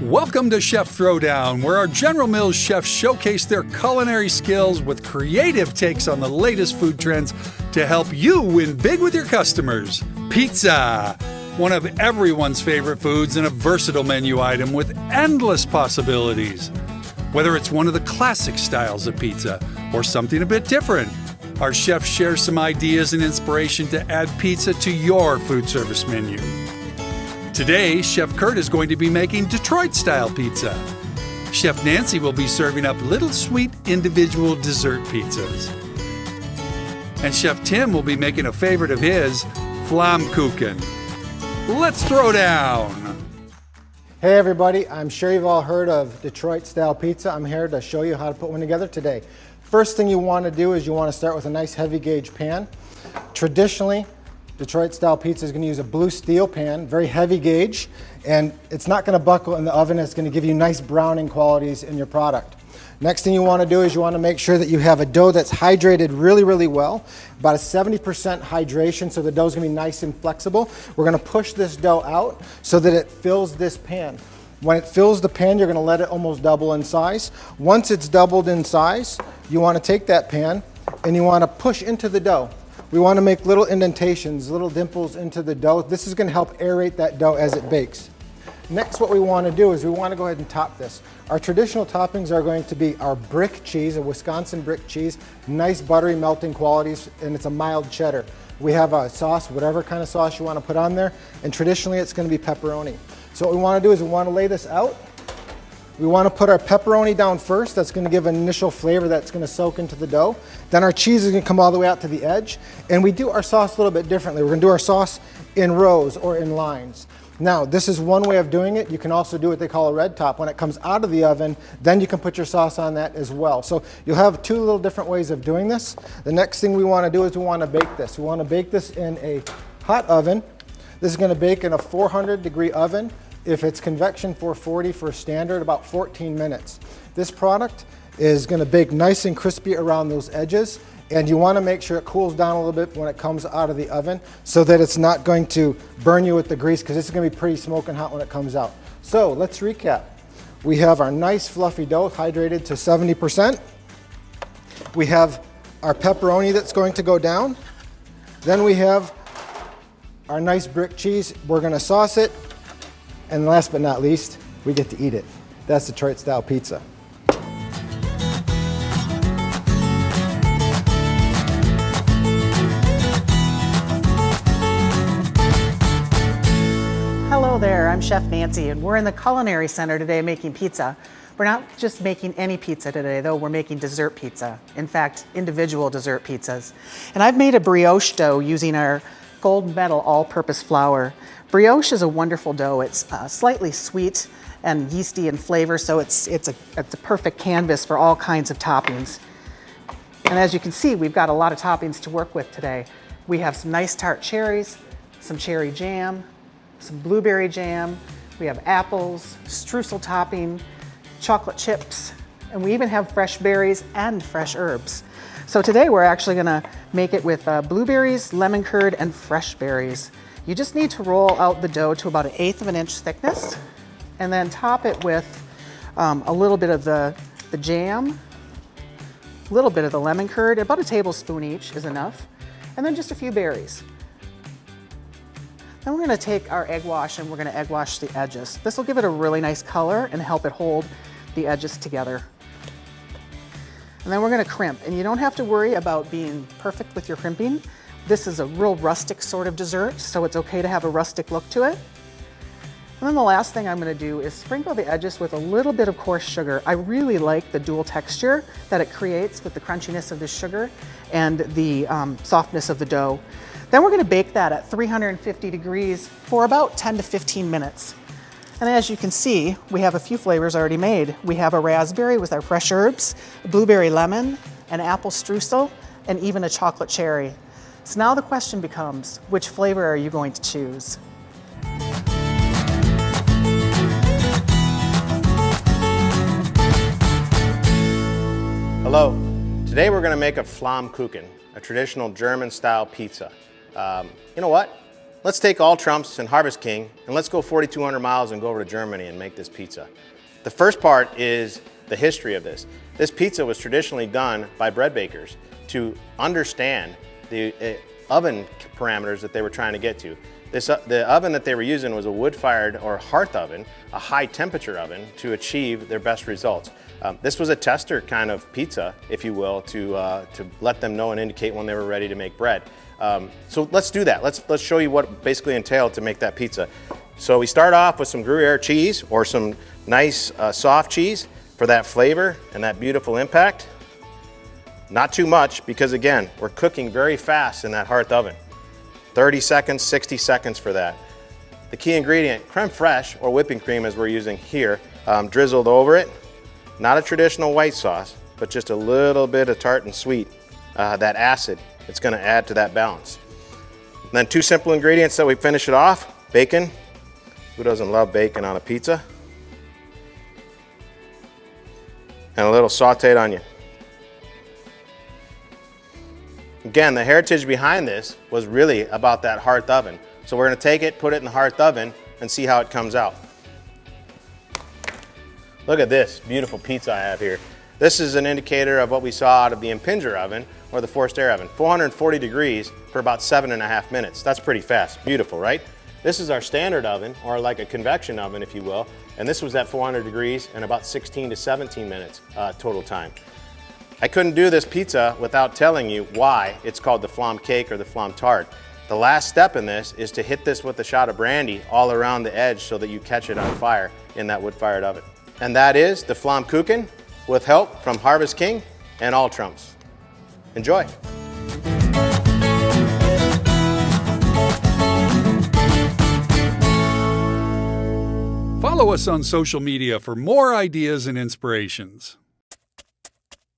Welcome to Chef Throwdown, where our General Mills chefs showcase their culinary skills with creative takes on the latest food trends to help you win big with your customers. Pizza, one of everyone's favorite foods and a versatile menu item with endless possibilities. Whether it's one of the classic styles of pizza or something a bit different, our chefs share some ideas and inspiration to add pizza to your food service menu. Today, Chef Curt is going to be making Detroit-style pizza. Chef Nancy will be serving up little sweet individual dessert pizzas. And Chef Tim will be making a favorite of his, flammkuchen. Let's throw down! Hey everybody, I'm sure you've all heard of Detroit-style pizza. I'm here to show you how to put one together today. First thing you want to do is you want to start with a nice heavy gauge pan. Traditionally, Detroit-style pizza is going to use a blue steel pan, very heavy gauge, and it's not going to buckle in the oven. It's going to give you nice browning qualities in your product. Next thing you want to do is you want to make sure that you have a dough that's hydrated really well, about a 70% hydration, so the dough is going to be nice and flexible. We're going to push this dough out so that it fills this pan. When it fills the pan, you're going to let it almost double in size. Once it's doubled in size, you want to take that pan and you want to push into the dough. We want to make little indentations, little dimples into the dough. This is going to help aerate that dough as it bakes. Next, what we want to do is we want to go ahead and top this. Our traditional toppings are going to be our brick cheese, a Wisconsin brick cheese, nice buttery melting qualities, and it's a mild cheddar. We have a sauce, whatever kind of sauce you want to put on there, and traditionally it's going to be pepperoni. So what we want to do is we want to lay this out. We want to put our pepperoni down first. That's going to give an initial flavor that's going to soak into the dough. Then our cheese is going to come all the way out to the edge. And we do our sauce a little bit differently. We're going to do our sauce in rows or in lines. Now, this is one way of doing it. You can also do what they call a red top. When it comes out of the oven, then you can put your sauce on that as well. So you'll have two little different ways of doing this. The next thing we want to do is we want to bake this. We want to bake this in a hot oven. This is going to bake in a 400-degree oven. If it's convection 440 for standard, about 14 minutes. This product is going to bake nice and crispy around those edges, and you want to make sure it cools down a little bit when it comes out of the oven so that it's not going to burn you with the grease, because this is going to be pretty smoking hot when it comes out. So let's recap. We have our nice fluffy dough hydrated to 70%. We have our pepperoni that's going to go down. Then we have our nice brick cheese. We're going to sauce it. And last but not least, we get to eat it. That's Detroit-style pizza. Hello there, I'm Chef Nancy, and we're in the Culinary Center today making pizza. We're not just making any pizza today, though. We're making dessert pizza. In fact, individual dessert pizzas. And I've made a brioche dough using our gold medal all-purpose flour. Brioche is a wonderful dough. It's slightly sweet and yeasty in flavor, so it's a perfect canvas for all kinds of toppings. And as you can see, we've got a lot of toppings to work with today. We have some nice tart cherries, some cherry jam, some blueberry jam, we have apples, streusel topping, chocolate chips, and we even have fresh berries and fresh herbs. So today we're actually gonna make it with blueberries, lemon curd, and fresh berries. You just need to roll out the dough to about 1/8 of an inch thickness, and then top it with a little bit of the jam, a little bit of the lemon curd, about a tablespoon each is enough, and then just a few berries. Then we're gonna take our egg wash and we're gonna egg wash the edges. This will give it a really nice color and help it hold the edges together. And then we're gonna crimp, and you don't have to worry about being perfect with your crimping. This is a real rustic sort of dessert, so it's okay to have a rustic look to it. And then the last thing I'm gonna do is sprinkle the edges with a little bit of coarse sugar. I really like the dual texture that it creates with the crunchiness of the sugar and the softness of the dough. Then we're gonna bake that at 350 degrees for about 10 to 15 minutes. And as you can see, we have a few flavors already made. We have a raspberry with our fresh herbs, a blueberry lemon, an apple streusel, and even a chocolate cherry. So now the question becomes, which flavor are you going to choose? Hello. Today we're going to make a flammkuchen, a traditional German-style pizza. You know what? let's take All Trumps and Harvest King and let's go 4,200 miles and go over to Germany and make this pizza. The first part is the history of this. This pizza was traditionally done by bread bakers to understand the oven parameters that they were trying to get to. The oven that they were using was a wood-fired or hearth oven, a high-temperature oven, to achieve their best results. This was a tester kind of pizza, if you will, to let them know and indicate when they were ready to make bread. So let's do that. Let's show you what basically entailed to make that pizza. So we start off with some Gruyere cheese or some nice soft cheese for that flavor and that beautiful impact. Not too much because, again, we're cooking very fast in that hearth oven. 30 seconds, 60 seconds for that. The key ingredient, creme fraiche or whipping cream as we're using here, drizzled over it. Not a traditional white sauce, but just a little bit of tart and sweet. That acid, it's gonna add to that balance. And then 2 simple ingredients that we finish it off, bacon. Who doesn't love bacon on a pizza? And a little sauteed onion. Again, the heritage behind this was really about that hearth oven. So we're gonna take it, put it in the hearth oven, and see how it comes out. Look at this beautiful pizza I have here. This is an indicator of what we saw out of the Impinger oven or the forced air oven. 440 degrees for about 7.5 minutes. That's pretty fast, beautiful, right? This is our standard oven, or like a convection oven, if you will, and this was at 400 degrees and about 16 to 17 minutes total time. I couldn't do this pizza without telling you why it's called the flamm cake or the flamm tart. The last step in this is to hit this with a shot of brandy all around the edge so that you catch it on fire in that wood-fired oven. And that is the flammkuchen with help from Harvest King and All Trumps. Enjoy. Follow us on social media for more ideas and inspirations.